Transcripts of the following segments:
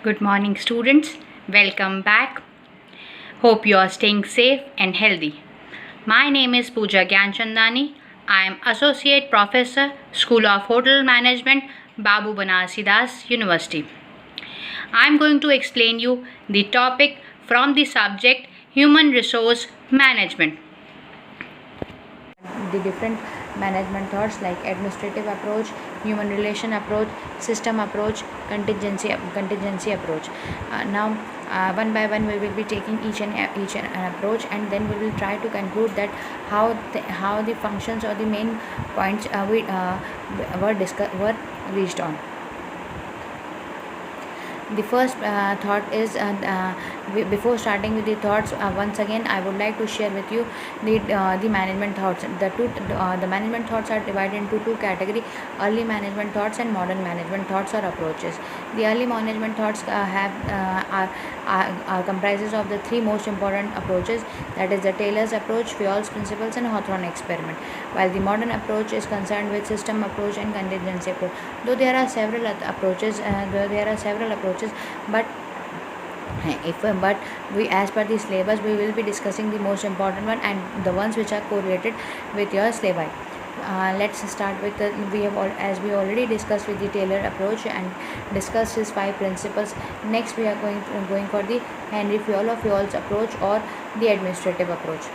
Good morning, students. Welcome back. Hope you are staying safe and healthy. My name is Pooja Gyanchandani. I am Associate Professor, School of Hotel Management, Babu Banarsidas University. I am going to explain you the topic from the subject Human Resource Management. The different management thoughts like administrative approach, human relation approach, system approach, contingency approach. Now one by one we will be taking each approach, and then we will try to conclude that how the functions or the main points were reached on. The first thought is before starting with the thoughts, once again I would like to share with you the management thoughts. The management thoughts are divided into two categories: early management thoughts and modern management thoughts or approaches. The early management thoughts are comprises of the three most important approaches, that is the Taylor's approach, Fayol's principles, and Hawthorne experiment, while the modern approach is concerned with system approach and contingency approach. Though there are several approaches, but we, as per the syllabus, we will be discussing the most important one and the ones which are correlated with your syllabi. Let's start with as we already discussed with the Taylor approach and discussed his 5 principles. Next we are going for the Henry Fayol's approach or the administrative approach.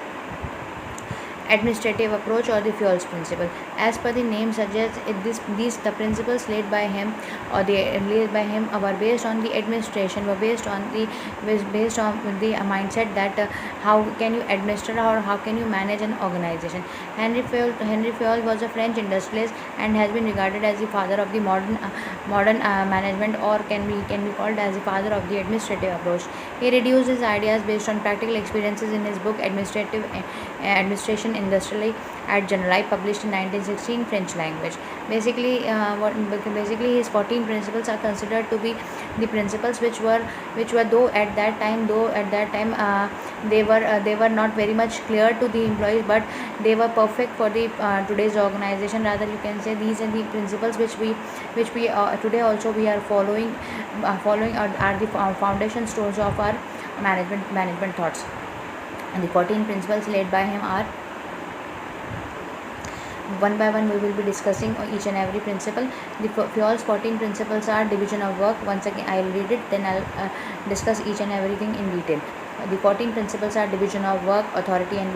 Administrative approach or the Fayol's principle. As per the name suggests, the principles laid by him were based on the administration, were based on the mindset that how can you administer or how can you manage an organization. Henry Fayol was a French industrialist and has been regarded as the father of the modern management, or can be called as the father of the administrative approach. He reduced his ideas based on practical experiences in his book Administration Industrially at Generali, published in 1916, French language. Basically his 14 principles are considered to be the principles which were though at that time they were not very much clear to the employees, but they were perfect for the today's organization. Rather, you can say these are the principles which we today also we are following are the foundation stones of our management thoughts. And the 14 principles laid by him are, one by one we will be discussing each and every principle. The Fayol's 14 principles are division of work. Once again I will read it, then I'll discuss each and everything in detail. The 14 principles are division of work, authority and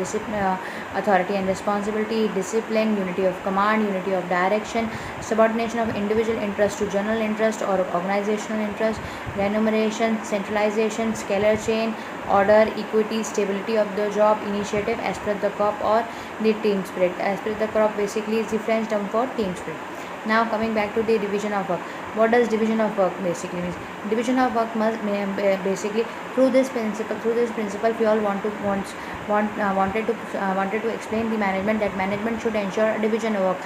responsibility, discipline, unity of command, unity of direction, subordination of individual interest to general interest or organizational interest, remuneration, centralization, scalar chain, order, equity, stability of the job, initiative, esprit de corps or the team spirit. Esprit de corps basically is the French term for team spirit. Now coming back to the division of work. What does division of work basically means? Division of work must basically through this principle Fayol wanted to explain the management that management should ensure a division of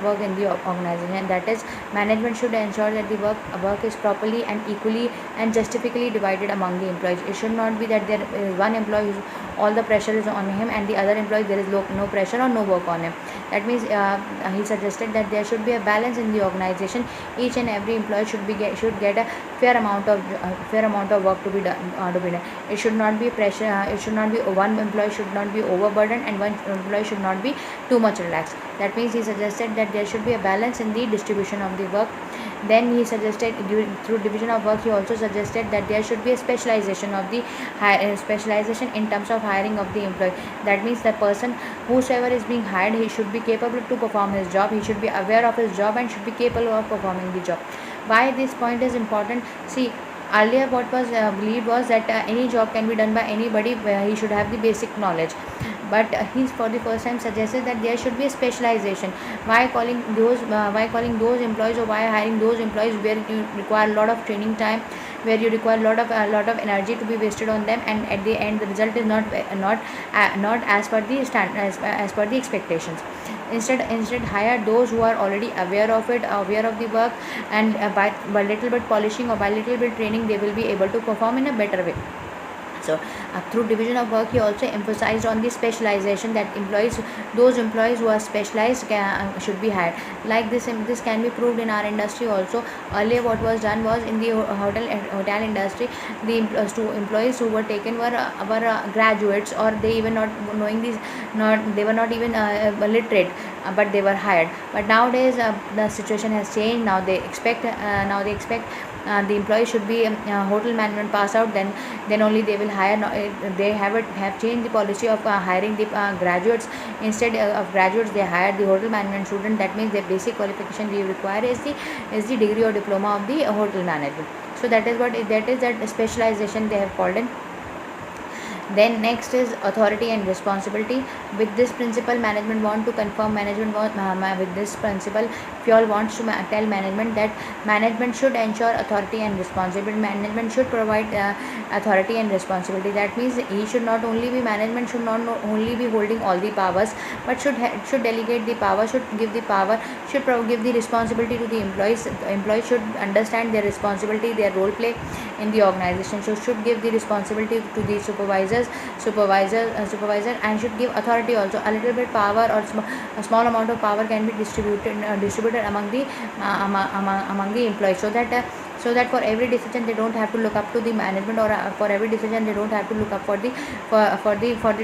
work in the organization, and that is management should ensure that the work is properly and equally and justifiably divided among the employees. It should not be that there is one employee who all the pressure is on him and the other employee there is no pressure or no work on him. That means he suggested that there should be a balance in the organization. Each and every employee should get a fair amount of work to be done. It should not be pressure. It should not be one employee should not be overburdened and one employee should not be too much relaxed. That means he suggested that there should be a balance in the distribution of the work. Then he suggested through division of work, he also suggested that there should be a specialization in terms of hiring of the employee. That means the person whosoever is being hired, he should be capable to perform his job. He should be aware of his job and should be capable of performing the job. Why this point is important? See, earlier what was believed was that any job can be done by anybody where he should have the basic knowledge, but he for the first time suggested that there should be a specialization. Why calling those employees, or why hiring those employees where you require a lot of training time, where you require a lot of energy to be wasted on them, and at the end the result is not as per the expectations. Instead hire those who are already aware of the work, and by little bit polishing or by little bit training they will be able to perform in a better way. So through division of work, he also emphasized on the specialization, that those employees who are specialized should be hired. Like this can be proved in our industry also. Earlier, what was done was, in the hotel industry, the employees who were taken were graduates, or they even not knowing these, they were not even literate, but they were hired. But nowadays the situation has changed. Now they expect the employee should be hotel management pass out, then only they will hire. Now, they have changed the policy of hiring the graduates. Instead of graduates, they hire the hotel management student. That means the basic qualification we require is the degree or diploma of the hotel management. So that is that specialization they have called in. Then next is authority and responsibility. With this principle, management want to confirm, with this principle, Fayol wants to tell management that management should ensure authority and responsibility. Management should provide authority and responsibility. That means management should not only be holding all the powers, but should delegate the power, should give the responsibility to the employees. Employees should understand their responsibility, their role play in the organization. So should give the responsibility to the supervisor, and should give authority also. A little bit power, or a small amount of power can be distributed among the employees, so that for every decision they don't have to look up to the management, or for every decision they don't have to look up for the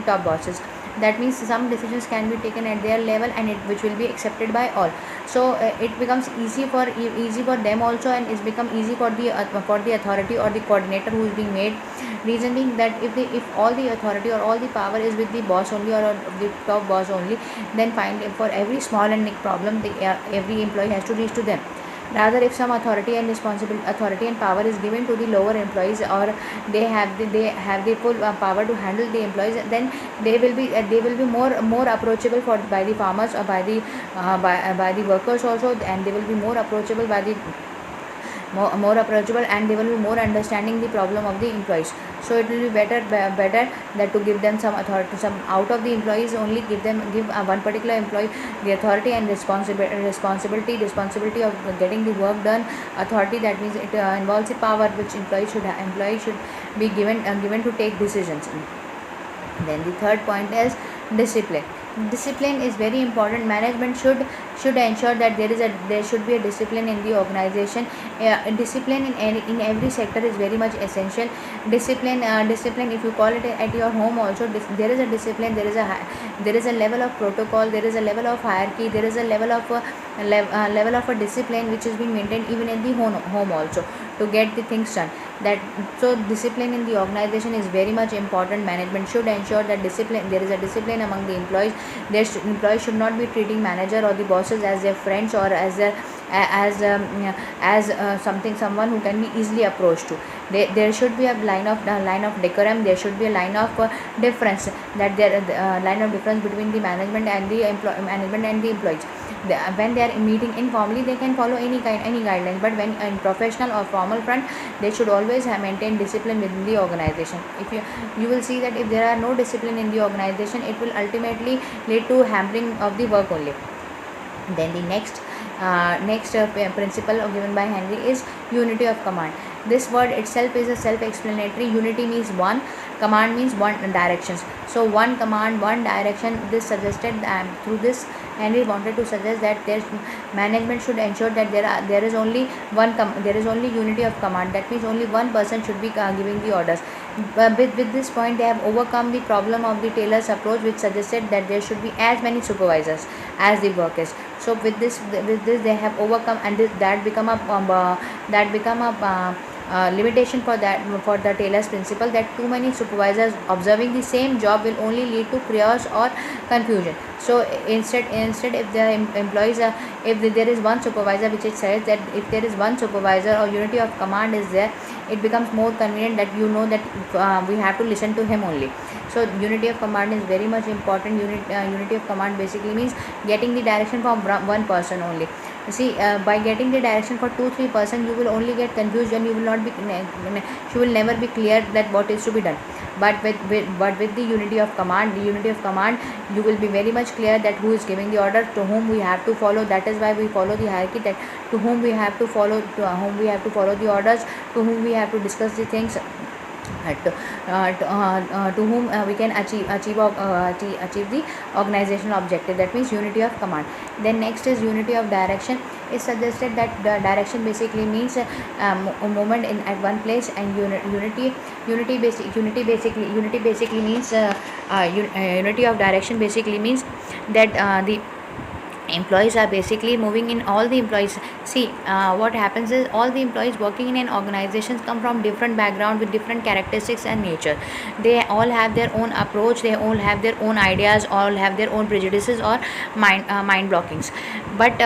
top bosses. That means some decisions can be taken at their level, and which will be accepted by all. So it becomes easy for them also, and it's become easy for the authority or the coordinator who is being made. Reason being that if all the authority or all the power is with the boss only, or the top boss only, then finally for every small and big problem, every employee has to reach to them. Rather, if some authority and power is given to the lower employees, or they have the full power to handle the employees, then they will be more approachable by the farmers, or by the workers also, and they will be more approachable and they will be more understanding the problem of the employees. So it will be better that to give them some authority, some out of the employees only, give one particular employee the authority and responsibility of getting the work done. Authority, that means it involves the power which employee should be given to take decisions. Then the third point is discipline. Discipline is very important. Management should ensure that there should be a discipline in the organization. Discipline in every sector is very much essential. Discipline, if you call it at your home also, there is a discipline. There is a level of protocol. There is a level of hierarchy. There is a level of a discipline which is being maintained even in the home also, to get the things done. So discipline in the organization is very much important. Management should ensure that there is a discipline among the employees. Employees should not be treating manager or the bosses as their friends, or someone who can be easily approached to. There should be a line of decorum. There should be a line of difference, line of difference between the management and the employees. When they are meeting informally, they can follow any guidelines, but when in professional or formal front, they should always maintain discipline within the organization. If you will see that if there are no discipline in the organization, it will ultimately lead to hampering of the work only. Then the next principle given by Henry is unity of command. This word itself is a self-explanatory. Unity means one, command means one directions. So one command, one direction. This suggested through this, Henry wanted to suggest that management should ensure that there is only unity of command. That means only one person should be giving the orders. With this point, they have overcome the problem of the Taylor's approach, which suggested that there should be as many supervisors as the work is. So with this they have overcome, and that become a limitation for the Taylor's principle, that too many supervisors observing the same job will only lead to chaos or confusion. So instead if the employees if there is one supervisor, which it says that if there is one supervisor or unity of command is there, it becomes more convenient that that we have to listen to him only. So unity of command is very much important. Unity of command basically means getting the direction from one person only. See, by getting the direction for 2-3 person, you will only get confused, and you will never be clear that what is to be done. But with the unity of command, you will be very much clear that who is giving the order, to whom we have to follow. That is why we follow the hierarchy, that to whom we have to follow the orders, to whom we have to discuss the things, to whom we can achieve the organizational objective. That means unity of command. Then next is unity of direction. It suggested that the direction basically means a movement in at one place, and unity basically means unity of direction basically means that the employees are basically moving in. All the employees, see, what happens is all the employees working in an organization come from different background with different characteristics and nature. They all have their own approach, they all have their own ideas, all have their own prejudices or mind blockings. But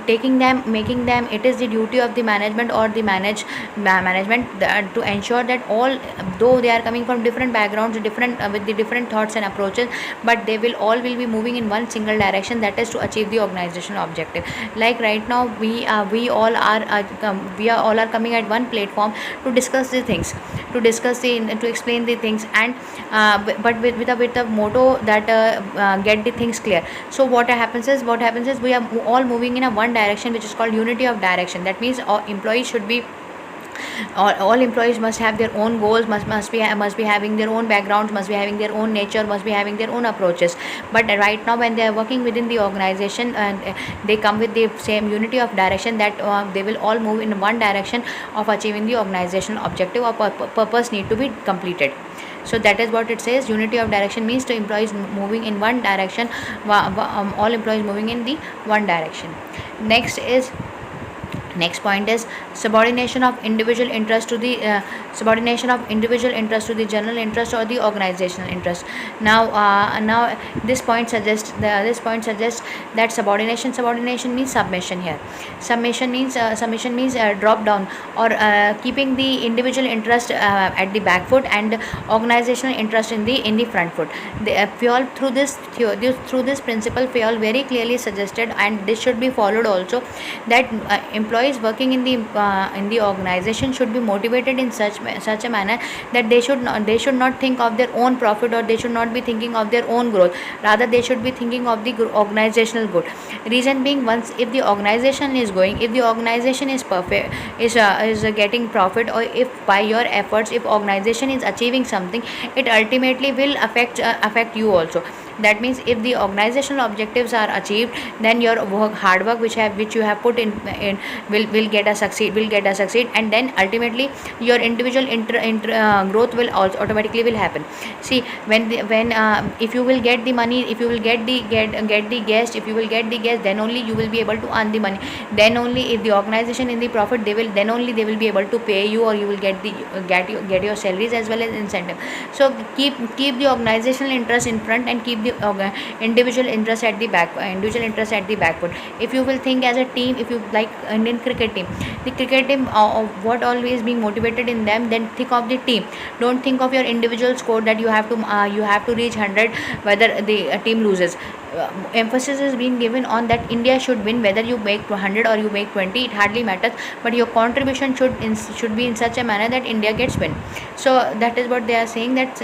taking them, making them, it is the duty of the management or the management to ensure that all, though they are coming from different backgrounds, different with the different thoughts and approaches, but they will all will be moving in one single direction, that is to achieve the organizational objective. Like right now we all are coming at one platform to discuss the things, to explain the things, and but with a motto that get the things clear. So what happens is we are all moving in a one direction, which is called unity of direction. That means all employees should be, all employees must have their own goals, must be having their own backgrounds, must be having their own nature, must be having their own approaches. But right now when they are working within the organization, and they come with the same unity of direction, that they will all move in one direction of achieving the organizational objective or purpose need to be completed. So that is what it says. Unity of direction means to employees moving in one direction, all employees moving in the one direction. Next point is subordination of individual interest to the general interest or the organizational interest. Now this point suggests that subordination means submission. Here submission means drop down, or keeping the individual interest at the back foot and organizational interest in the front foot. Fayol, through this principle, Fayol very clearly suggested, and this should be followed also, that employees working in the organization should be motivated in such a manner that they should not think of their own profit, or they should not be thinking of their own growth. Rather, they should be thinking of the organizational good. Reason being, once if the organization is going, if the organization is perfect, is getting profit, or if by your efforts, if organization is achieving something, it ultimately will affect you also. That means if the organizational objectives are achieved, then your hard work which you have put in will get a succeed, and then ultimately your individual growth will also automatically will happen. See, when if you will get the money, if you will get the guest, then only you will be able to earn the money. Then only if the organization in the profit, they will be able to pay you, or you will get your salaries as well as incentive. So keep the organizational interest in front, and keep the individual interest at the back foot. If you will think as a team, if you like Indian cricket team, the cricket team, what always being motivated in them, then think of the team. Don't think of your individual score, that you have to reach 100 whether the team loses. Emphasis is being given on that India should win, whether you make 100 or you make 20, it hardly matters, but your contribution should be in such a manner that India gets win. So that is what they are saying, that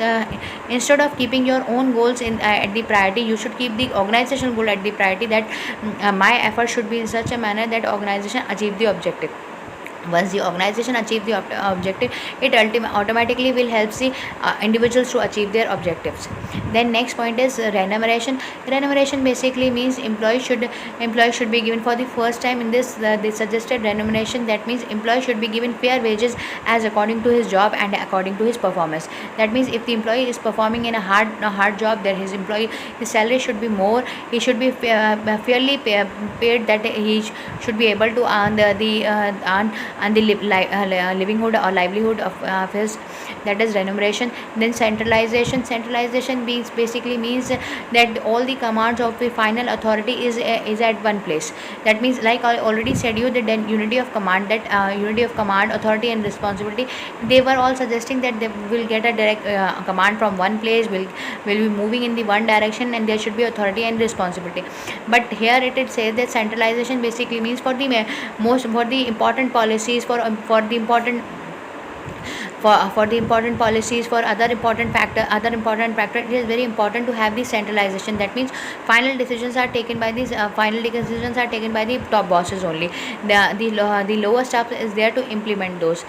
instead of keeping your own goals at the priority, you should keep the organizational goal at the priority, that my effort should be in such a manner that organization achieve the objective. Once the organization achieve the objective, it automatically will help the individuals to achieve their objectives. Then next point is remuneration. Remuneration basically means employees should be given for the first time in this they suggested remuneration. That means employee should be given fair wages as according to his job and according to his performance. That means if the employee is performing in a hard job, then his salary should be more. He should be fairly paid, that he should be able to earn the livelihood of his. That is remuneration. Then centralization basically means that all the commands of the final authority is at one place. That means, like I already said you, that then unity of command, authority and responsibility, they were all suggesting that they will get a direct command from one place, will be moving in the one direction, and there should be authority and responsibility. But here it says that centralization basically means for the important policies, for the important for the important policies, for other important factor, it is very important to have the centralization. That means final decisions are taken by the top bosses only. The lower staff is there to implement those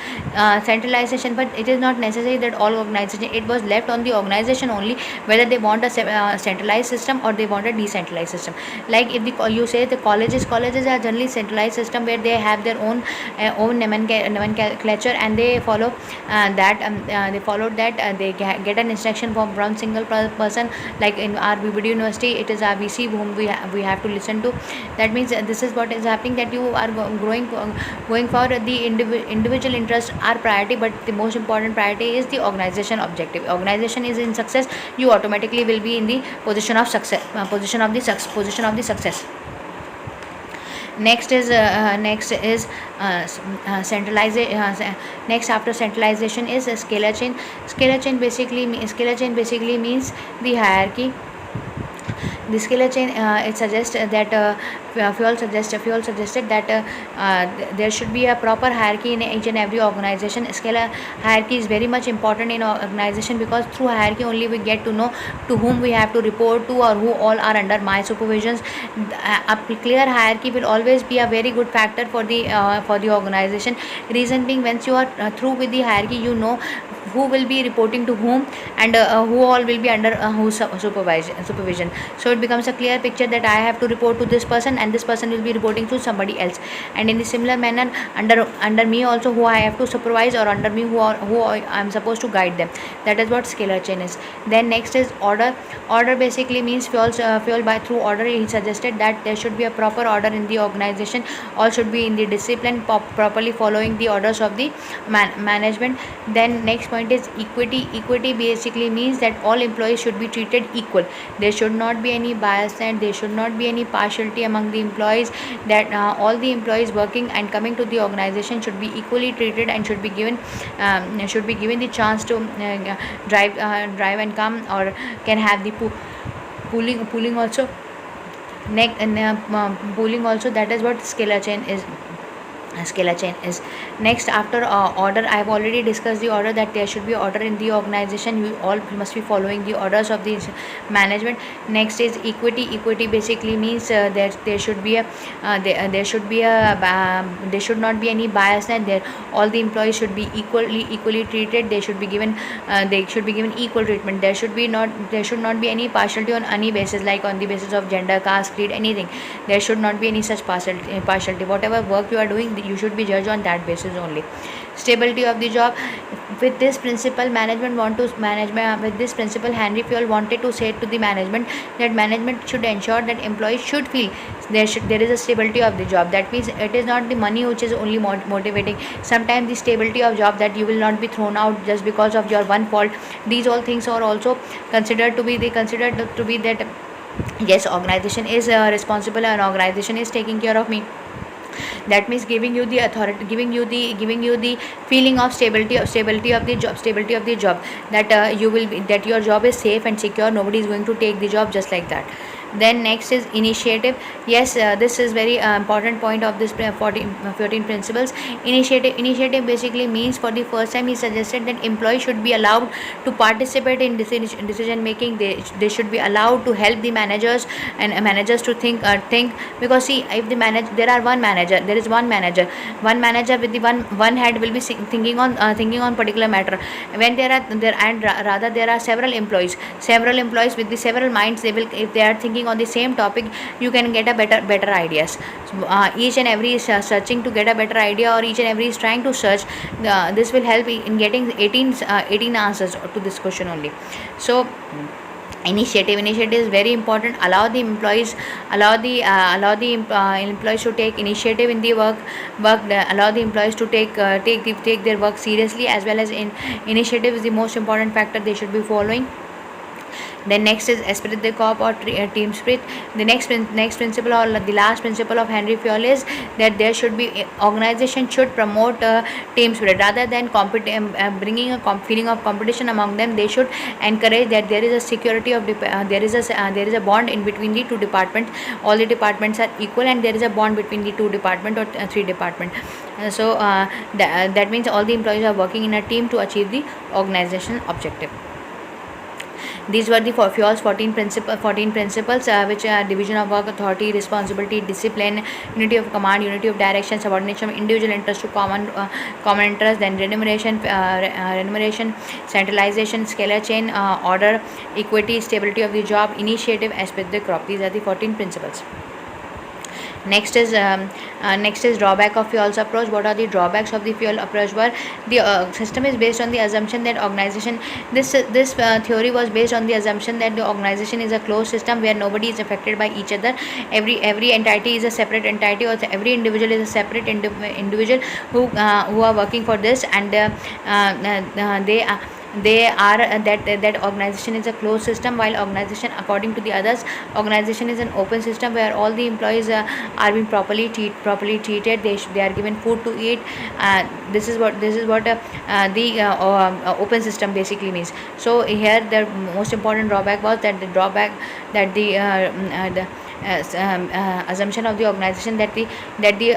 centralization. But it is not necessary that all organization, it was left on the organization only whether they want a centralized system or they want a decentralized system. Like if you say the colleges are generally centralized system where they have their own nomenclature, and they follow they get an instruction from single person. Like in our BBD University, it is RBC whom we have to listen to. That means this is what is happening, that you are going for the individual interests are priority, but the most important priority is the organization objective. Organization is in success, you automatically will be in the position of success. Next is centralization. Next after centralization is scalar chain. Scalar chain basically means the hierarchy. The scalar chain, it suggests that Fuel suggested that there should be a proper hierarchy in each and every organization. Scalar hierarchy is very much important in our organization, because through hierarchy only we get to know to whom we have to report to, or who all are under my supervisions. A clear hierarchy will always be a very good factor for the organization. Reason being, once you are through with the hierarchy, you know who will be reporting to whom, and who all will be under whose supervision. So it becomes a clear picture that I have to report to this person, and this person will be reporting to somebody else. And in the similar manner, under me also, who I have to supervise, or under me who I am supposed to guide them. That is what scalar chain is. Then next is order. Order basically means fuel by through order. He suggested that there should be a proper order in the organization. All should be in the discipline, properly following the orders of the management. Then next point is equity. Equity basically means that all employees should be treated equal. There should not be any bias, and there should not be any partiality among the employees. That all the employees working and coming to the organization should be equally treated, and should be given the chance to drive and come, or can have the pooling also. Pooling also. That is what scalar chain is. Next after order, I have already discussed the order, that there should be order in the organization. You all must be following the orders of the management. Next is equity. Equity basically means that there should not be any bias, and there all the employees should be equally treated. They should be given equal treatment. There should not be any partiality on any basis, like on the basis of gender, caste, creed, anything. There should not be any such partiality. Whatever work you are doing, you should be judged on that basis only. Stability of the job. With this principle, Henry Fayol wanted to say to the management that management should ensure that employees should feel there is a stability of the job. That means it is not the money which is only motivating. Sometimes the stability of job, that you will not be thrown out just because of your one fault. These all things are also considered to be that yes, organization is responsible, and organization is taking care of me. That means giving you the authority, giving you the feeling of stability of the job, that that your job is safe and secure. Nobody is going to take the job just like that. Then next is initiative. Yes, this is very important point of this 14 principles. Initiative basically means, for the first time he suggested that employees should be allowed to participate in decision making. They should be allowed to help the managers, and managers to think, because see, if there is one manager with the one head will be thinking on particular matter. When there are several employees with the several minds, if they are thinking on the same topic, you can get a better ideas. So, each and every is searching to get a better idea, or each and every is trying to search. This will help in getting 18 answers to this question only. So initiative is very important. Allow the employees to take initiative in the work. Allow the employees to take their work seriously, as well as initiative is the most important factor they should be following. Then next is esprit de corps or team spirit. The next principle or the last principle of Henry Fayol is that there should be organization should promote team spirit rather than bringing a feeling of competition among them. They should encourage that there is a security of there is a bond in between the two departments. All the departments are equal and there is a bond between the two department or three department. That means all the employees are working in a team to achieve the organization objective. These were the Fayol's 14 principles, which are division of work, authority, responsibility, discipline, unity of command, unity of direction, subordination of individual interest to common interest, then remuneration, centralization, scalar chain, order, equity, stability of the job, initiative, esprit de corps. These are the 14 principles. Next is drawback of Fayol's approach. What are the drawbacks of the Fayol approach? Were the system is based on the assumption that organization. This theory was based on the assumption that the organization is a closed system where nobody is affected by each other. Every entity is a separate entity, or every individual is a separate individual who are working for this, and they are that organization is a closed system, while organization, according to the others, organization is an open system where all the employees are being properly treated. They are given food to eat. This is what the open system basically means. So here the most important drawback was that the assumption of the organization that the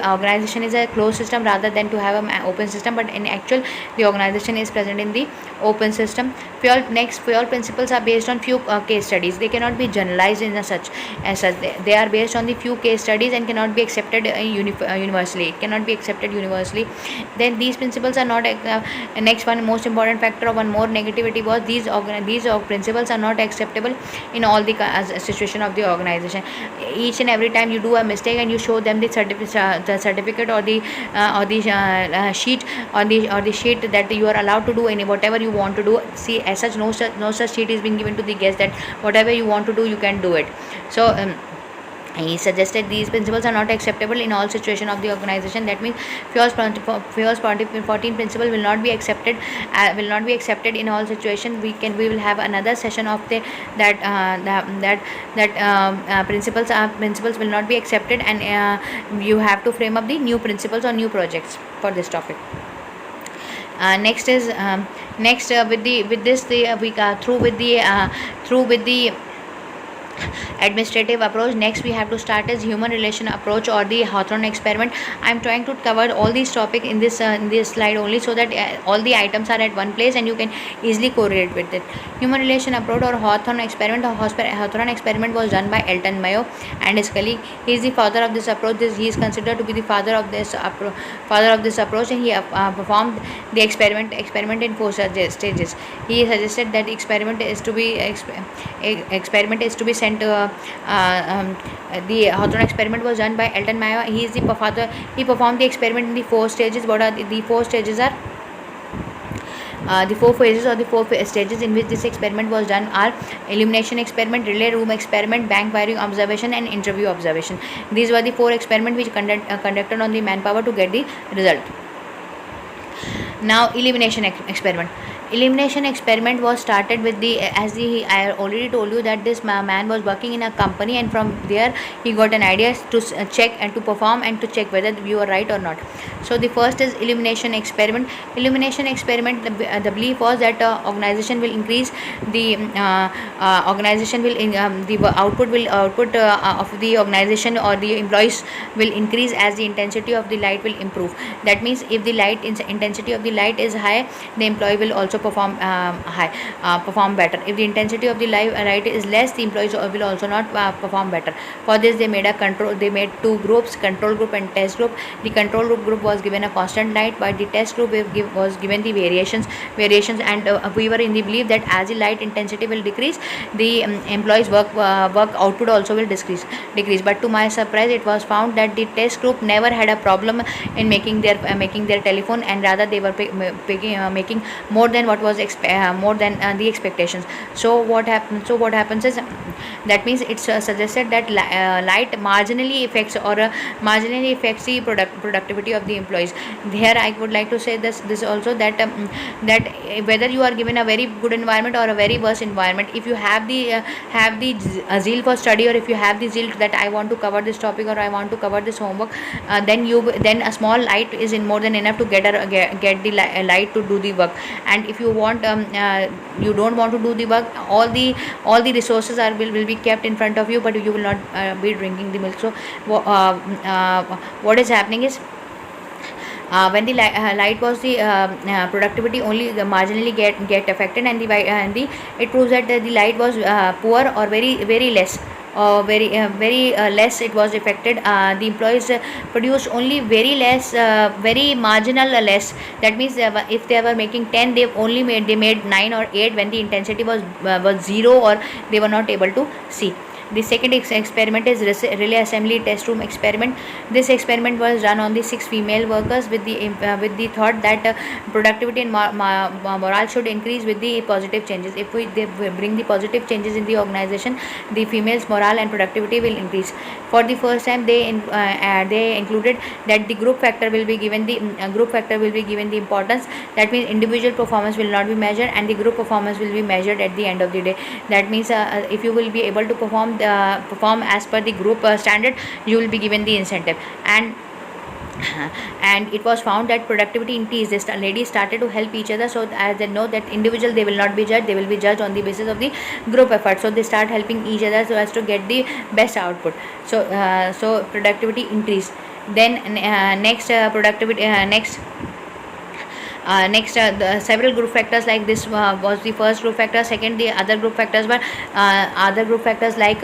organization is a closed system rather than to have an open system, but in actual the organization is present in the open system. Fayol principles are based on few case studies. They cannot be generalized in such. They are based on the few case studies and cannot be accepted universally. It cannot be accepted universally. Then these principles are not next one most important factor of one more negativity was these principles are not acceptable in all the situation of the organization. Each and every time you do a mistake and you show them the certificate or the sheet or the sheet that you are allowed to do any whatever you want to do. See, as such, no such sheet is being given to the guest that whatever you want to do you can do it. So he suggested these principles are not acceptable in all situations of the organization. That means Fayol's 14 principle will not be accepted in all situations. We will have another session of principles will not be accepted, and you have to frame up the new principles or new projects for this topic. Next is through with the administrative approach. Next we have to start as human relation approach or the Hawthorne experiment. I am trying to cover all these topics in this slide only, so that all the items are at one place and you can easily correlate with it. Human relation approach or Hawthorne experiment. Hawthorne experiment was done by Elton Mayo and his colleague. He is the father of this approach. He is considered to be the father of this approach, and he performed the experiment in 4 stages. He suggested that experiment is to be sent to the Hawthorne experiment was done by Elton Mayo. He is the father. He performed the experiment in the 4 stages. What are the 4 stages are? The 4 phases or the 4 stages in which this experiment was done are elimination experiment, relay room experiment, bank wiring observation, and interview observation. These were the 4 experiments which conducted on the manpower to get the result. Now, elimination experiment. Elimination experiment was started with I already told you that this man was working in a company, and from there he got an idea to check and to perform and to check whether you are right or not. So the first is elimination experiment. Elimination experiment, the belief was that organization will increase the output of the organization or the employees will increase as the intensity of the light will improve. That means if the intensity of the light is high, the employee will also perform better. If the intensity of the light is less, the employees will also not perform better. For this they made 2 groups, control group and test group. The control group was given a constant light, but the test group was given the variations, and we were in the belief that as the light intensity will decrease, the employees work output also will decrease. But to my surprise, it was found that the test group never had a problem in making their telephone, and rather they were making more than what was more than the expectations. So what happens is, that means it's suggested that light marginally affects marginally affects the productivity of the employees. Here I would like to say this also, that that whether you are given a very good environment or a very worse environment, if you have the zeal for study, or if you have the zeal that I want to cover this topic, or I want to cover this homework, then a small light is in more than enough to get the light to do the work. And if you want you don't want to do the work, all the resources will be kept in front of you, but you will not be drinking the milk. So what is happening is, when the light was the productivity only marginally get affected, and it proves that the light was poor or very less, very less it was affected. The employees produced only very less, very marginal less. That means if they were making 10, they made 9 or 8, when the intensity was 0, or they were not able to see. The second experiment is relay assembly test room experiment. This experiment was done on the 6 female workers with the thought that productivity and morale should increase with the positive changes. If they bring the positive changes in the organization, the females' morale and productivity will increase. For the first time, they included that the group factor will be given the importance. That means individual performance will not be measured, and the group performance will be measured at the end of the day. That means if you will be able to perform as per the group standard, you will be given the incentive. And it was found that productivity increased. The ladies started to help each other, so as they know that individual they will not be judged, they will be judged on the basis of the group effort. So they start helping each other so as to get the best output. So productivity increased. Then next several group factors like this was the first group factor. Second, the other group factors like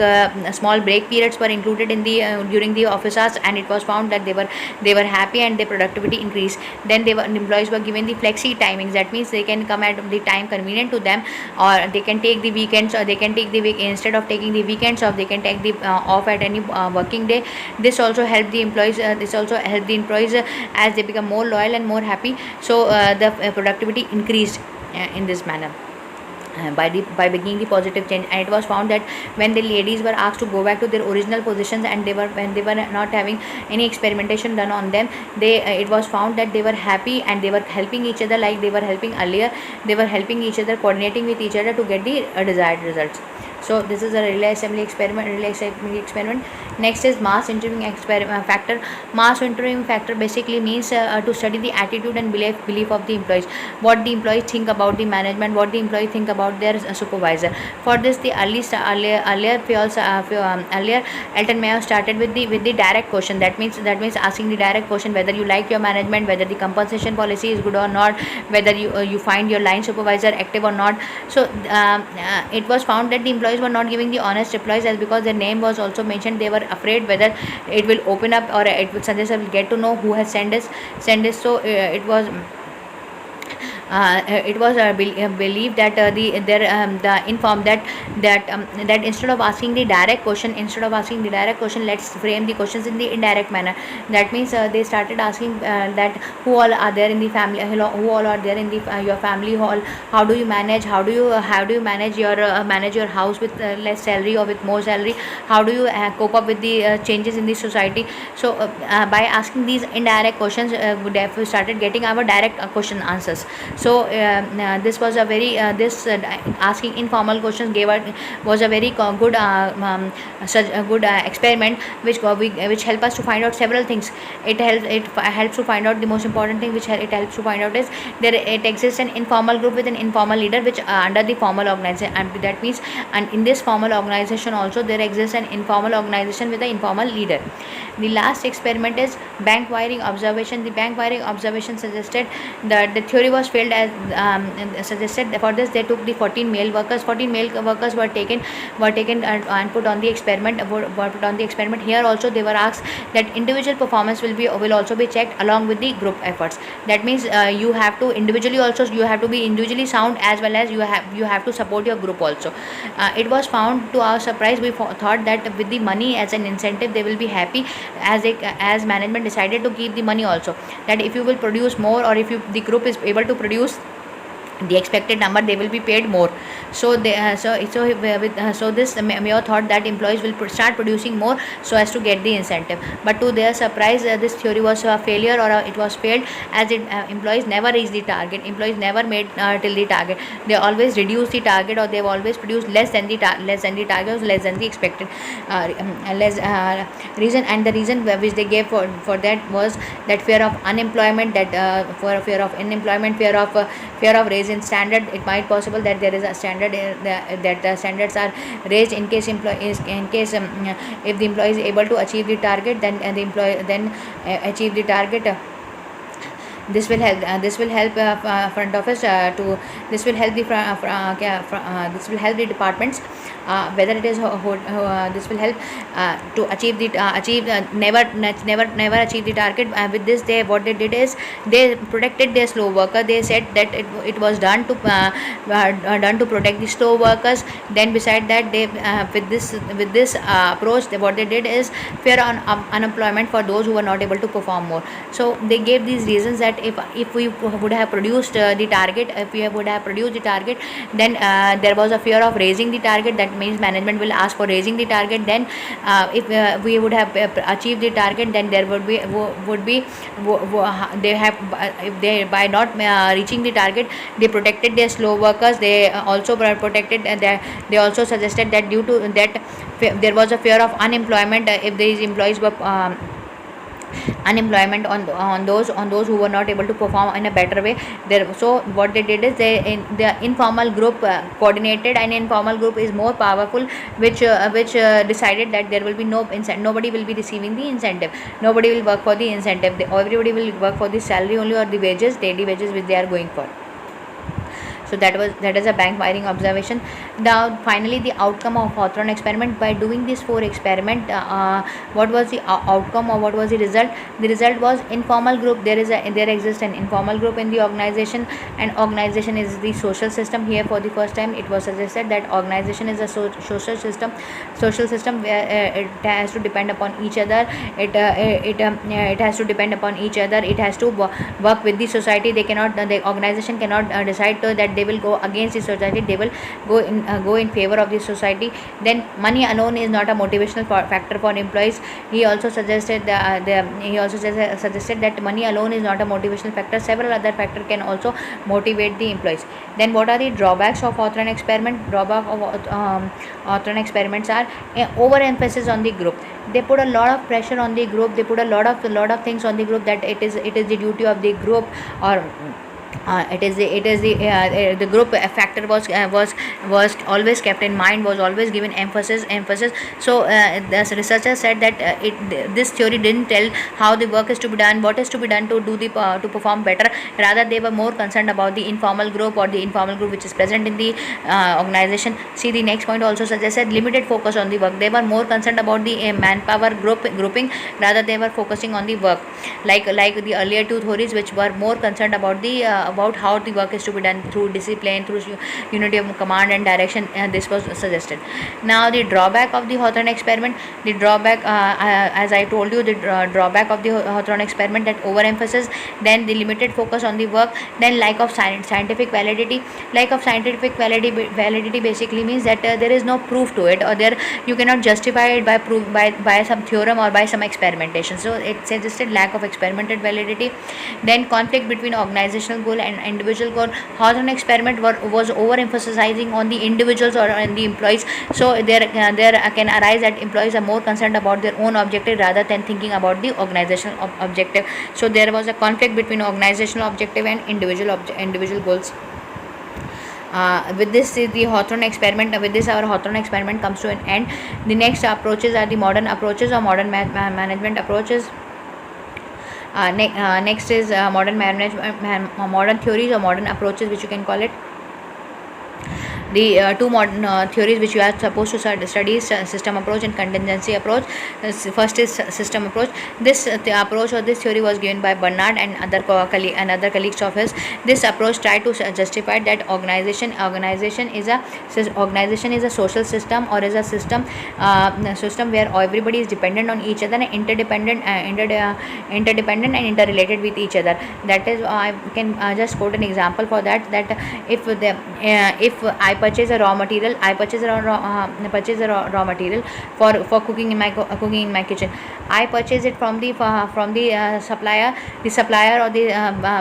small break periods were included in the during the office hours, and it was found that they were happy and their productivity increased. Then employees were given the flexi timings. That means they can come at the time convenient to them, or they can take the weekends, or they can take the week instead of taking the weekends off, they can take the off at any working day. This also helped the employees as they become more loyal and more happy. So the productivity increased in this manner. By bringing the positive change. And it was found that when the ladies were asked to go back to their original positions, and when they were not having any experimentation done on them, it was found that they were happy and they were helping each other like they were helping earlier. They were helping each other, coordinating with each other to get the desired results. So this is a relay assembly experiment. Next is mass interviewing factor. Mass interviewing factor basically means to study the attitude and belief of the employees, what the employees think about the management, what the employees think about their supervisor. For this, the earlier Elton Mayo started with the direct question. That means asking the direct question whether you like your management, whether the compensation policy is good or not, whether you find your line supervisor active or not. So it was found that the employees were not giving the honest replies, as because their name was also mentioned. They were afraid whether it will open up, or it would suggest I will get to know who has sent this. So it was believed that that instead of asking the direct question, let's frame the questions in the indirect manner. That means they started asking that who all are there in the family, who all are there in the your family hall, how do you manage manage your house with less salary or with more salary, how do you cope up with the changes in the society. So by asking these indirect questions, we started getting our direct question answers. So this was a very asking informal questions was a very good experiment, which help us to find out several things. It helps to find out the most important thing, which it helps to find out is it exists an informal group with an informal leader, which under the formal organization, and that means, and in this formal organization also there exists an informal organization with an informal leader. The last experiment is bank wiring observation. The bank wiring observation suggested that the theory was failed failed as suggested. For this they took the 14 male workers. 14 male workers were taken and put on the experiment. Were put on the experiment. Here also they were asked that individual performance will also be checked along with the group efforts. That means you have to individually also, you have to be individually sound, as well as you have to support your group also. It was found, to our surprise, we thought that with the money as an incentive they will be happy, as management decided to keep the money also, that if you will produce more, or if the group is able to produce the expected number, they will be paid more. So this mayor thought that employees will start producing more so as to get the incentive. But to their surprise, this theory was a failure, or it was failed, as employees never reached the target. Employees never made till the target. They always reduced the target, or they've always produced less than the target, or less than the expected reason. And the reason which they gave for that was that fear of unemployment, that fear of unemployment, fear of raise in standard. It might possible that there is a standard, that the standards are raised in case if the employee is able to achieve the target, then the employee achieve the target. This will help front office to this will help the this will help the departments, whether it is this will help to achieve never achieve the target. With this, what they did is they protected their slow worker. They said that it was done to protect the slow workers. Then beside that, they with this approach, what they did is fear on unemployment for those who were not able to perform more. So they gave these reasons that if we would have produced the target, then there was a fear of raising the target. That means management will ask for raising the target. Then if we would have achieved the target, then there would be they have, if they by not reaching the target, they protected their slow workers. They also protected they also suggested that due to that there was a fear of unemployment, if these employees were unemployment on those who were not able to perform in a better way there. So what they did is the informal group coordinated, and informal group is more powerful, which decided that there will be nobody will be receiving the incentive, nobody will work for the incentive, everybody will work for the salary only, or the daily wages which they are going for. So that is a backfiring observation. Now finally, the outcome of Hawthorne experiment. By doing this 4 experiment, what was the outcome, or what was the result? The result was informal group. There exists an informal group in the organization, and organization is the social system. Here for the first time it was suggested that organization is a social system where it has to depend upon each other. It has to depend upon each other. It has to work with the society. The organization cannot decide that they will go against the society. They will go in favor of the society. Then money alone is not a motivational factor for employees. He also suggested that money alone is not a motivational factor. Several other factors can also motivate the employees. Then what are the drawbacks of Hawthorne experiment? Drawback of Hawthorne experiments are overemphasis on the group. They put a lot of pressure on the group. They put a lot of things on the group, that it is the duty of the group, or the group factor was always kept in mind, was always given emphasis. So the researchers said that this theory didn't tell how the work is to be done, what is to be done to do to perform better. Rather, they were more concerned about the informal group, or the informal group which is present in the organization. See, the next point also suggested limited focus on the work. They were more concerned about the manpower grouping. Rather, they were focusing on the work, like the earlier 2 theories, which were more concerned about how the work is to be done through discipline, through unity of command and direction. This was suggested. Now the drawback of the Hawthorne experiment. The drawback, as I told you, the drawback of the Hawthorne experiment, that overemphasis, then the limited focus on the work, then lack of scientific validity. Lack of scientific validity basically means that there is no proof to it, or you cannot justify it by some theorem or by some experimentation. So it suggested lack of experimental validity. Then conflict between organizational goal and individual goal. Hawthorne experiment was overemphasizing on the individuals or on the employees. So there can arise that employees are more concerned about their own objective rather than thinking about the organizational objective. So there was a conflict between organizational objective and individual goals. With this, the Hawthorne experiment. With this, our Hawthorne experiment comes to an end. The next approaches are the modern approaches, or modern management approaches. Next is modern management, modern theories or modern approaches, which you can call it. The two modern theories which you are supposed to study is system approach and contingency approach. First is system approach. This the approach or this theory was given by Bernard and other colleagues of his. This approach tried to justify that organization is a social system, or is a system where everybody is dependent on each other and interdependent and interrelated with each other. That is, I can just quote an example for that. If I purchase a raw material, raw material for cooking in my kitchen. I purchase it from the supplier. The supplier or the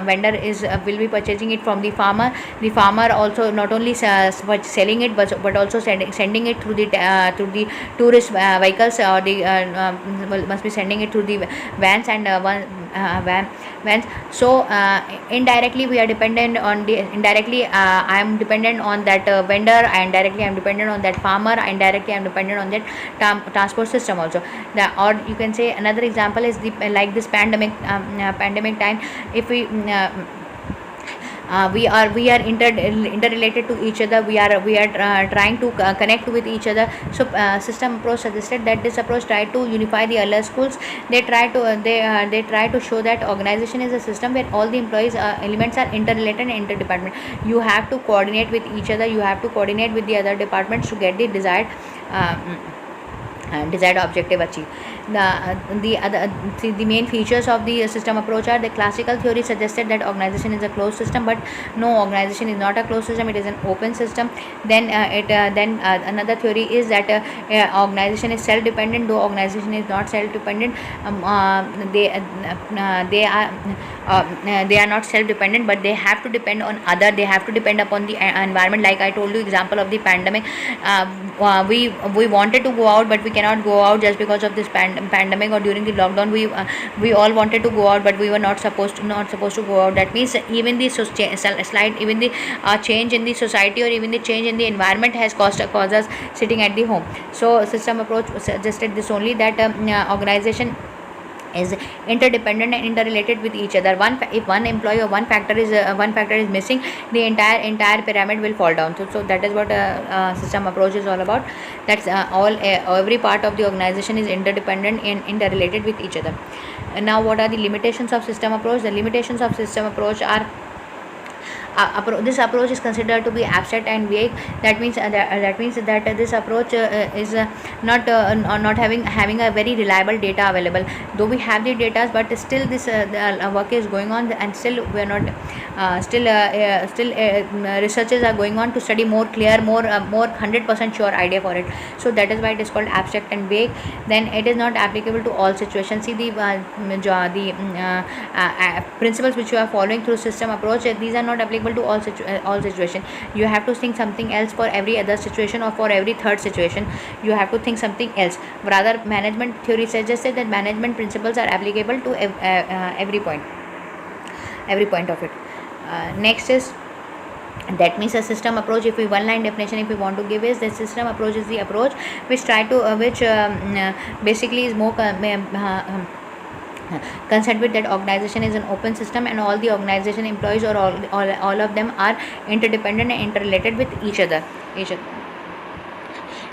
vendor will be purchasing it from the farmer. The farmer also not only selling it, but also sending it through the tourist vehicles, or must be sending it through the vans and vans. So indirectly we are dependent on I am dependent on that vendor, and directly I am dependent on that farmer, and directly I am dependent on that transport system also. Or you can say another example is like this pandemic time. If we are interrelated to each other, we are trying to connect with each other. So system approach suggested that this approach tried to unify the earlier schools. They try to show that organization is a system where all the employees elements are interrelated and interdependent. You have to coordinate with each other, you have to coordinate with the other departments to get the desired objective achieved. The main features of the system approach are: the classical theory suggested that organization is a closed system, but no, organization is not a closed system, it is an open system. Then another theory is that organization is self-dependent, though organization is not self-dependent. They are not self-dependent, but they have to depend on other. They have to depend upon the environment. Like I told you, example of the pandemic. We wanted to go out, but we cannot go out just because of this pandemic, or during the lockdown we all wanted to go out, but we were not supposed to go out. That means even the change in the society, or even the change in the environment has caused us sitting at the home. So system approach suggested this only, that organization is interdependent and interrelated with each other. If one employee or one factor is missing, the entire pyramid will fall down. So that is what system approach is all about. That's every part of the organization is interdependent and interrelated with each other. And now, what are the limitations of system approach? The limitations of system approach are: this approach is considered to be abstract and vague. That means that this approach is not having a very reliable data available. Though we have the data, but still this work is going on, and still we are not researches are going on to study more clear, more 100% sure idea for it. So that is why it is called abstract and vague. Then it is not applicable to all situations. See, the principles which you are following through system approach, these are not applicable to all situations. You have to think something else for every other situation, or for every third situation you have to think something else. Rather, management theory suggested that management principles are applicable to every point of it. Next is, that means a system approach, if we one line definition if we want to give, is the system approach is the approach which basically is more concerned with that organization is an open system, and all the organization employees, or all of them, are interdependent and interrelated with each other.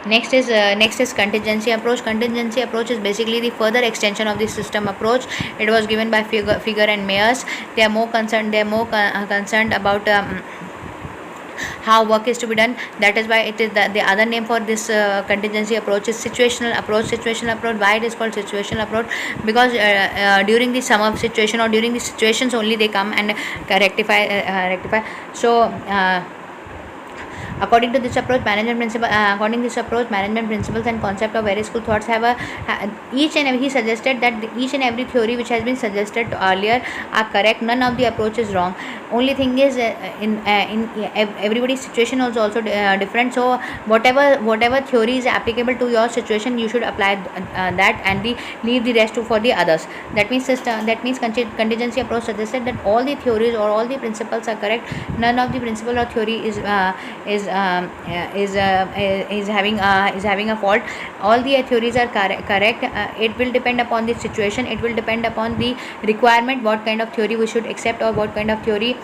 Next is contingency approach. Contingency approach is basically the further extension of the system approach. It was given by Figure and Mayers. They are more concerned about how work is to be done. That is why it is the other name for this contingency approach is situational approach. Why it is called situational approach? Because during the sum of situation, or during the situations only, they come and rectify. So according to this approach, management principles and concept of various school thoughts have he suggested that each and every theory which has been suggested earlier are correct. None of the approach is wrong. Only thing is in everybody's situation is also different. So whatever theory is applicable to your situation, you should apply that, and leave the rest for the others. That means contingency approach suggested that all the theories or all the principles are correct. None of the principle or theory is is having a fault. All the theories are correct. It will depend upon the situation, it will depend upon the requirement, what kind of theory we should accept, or what kind of theory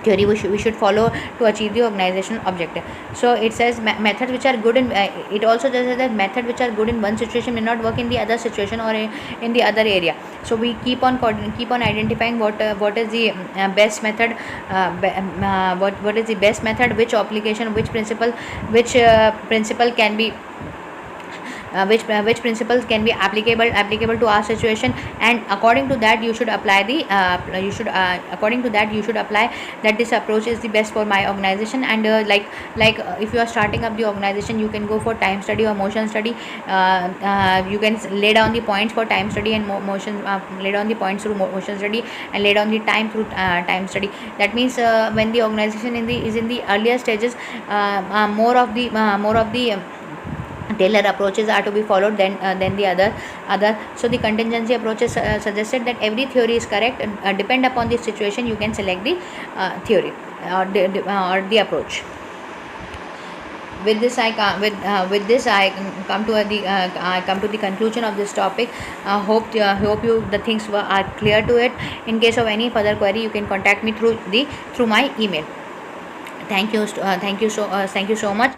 we should follow to achieve the organizational objective. So it says methods which are good in it also says that methods which are good in one situation may not work in the other situation or in the other area. So we keep on identifying what is the best method, what is the best method, which application, which principle can be which principles can be applicable to our situation, and according to that you should apply according to that you should apply that this approach is the best for my organization. And if you are starting up the organization, you can go for time study or motion study. You can lay down the points for time study and motion, lay down the points through motion study, and lay down the time through time study. That means when the organization is in the earlier stages, more of the tailored approaches are to be followed than the other. So the contingency approach is suggested that every theory is correct, depend upon the situation you can select the theory or the approach. With this I come to the conclusion of this topic. Hope you the things are clear to it. In case of any further query, you can contact me through my email. Thank you so much.